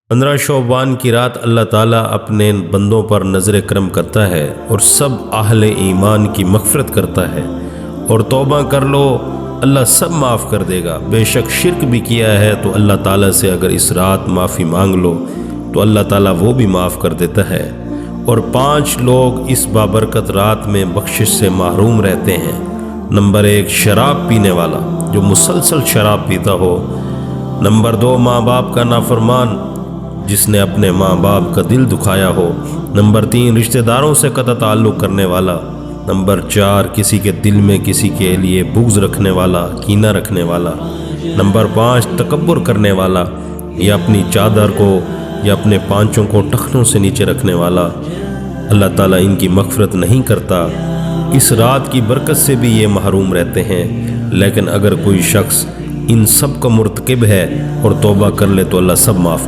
15 शौबान की रात अल्लाह ताला अपने बंदों पर नज़र करम करता है और सब अहले ईमान की मग़फ़िरत करता है। और तौबा कर लो, अल्लाह सब माफ़ कर देगा। बेशक शिर्क भी किया है तो अल्लाह ताला से अगर इस रात माफ़ी मांग लो तो अल्लाह ताला वो भी माफ़ कर देता है। और 5 लोग इस बाबरकत रात में बख्शिश से महरूम रहते हैं। नंबर 1, शराब पीने वाला जो मुसलसल शराब पीता हो। नंबर 2, माँ बाप का नाफरमान जिसने अपने माँ बाप का दिल दुखाया हो। नंबर 3, रिश्तेदारों से कतई ताल्लुक़ करने वाला। नंबर 4, किसी के दिल में किसी के लिए बुग़्ज़ रखने वाला, कीना रखने वाला। नंबर 5, तकब्बुर करने वाला या अपनी चादर को या अपने पांचों को टखनों से नीचे रखने वाला। अल्लाह ताला इनकी मग़फ़िरत नहीं करता। इस रात की बरकत से भी ये महरूम रहते हैं। लेकिन अगर कोई शख्स इन सब का मुर्तकिब है और तौबा कर ले तो अल्लाह सब माफ़ कर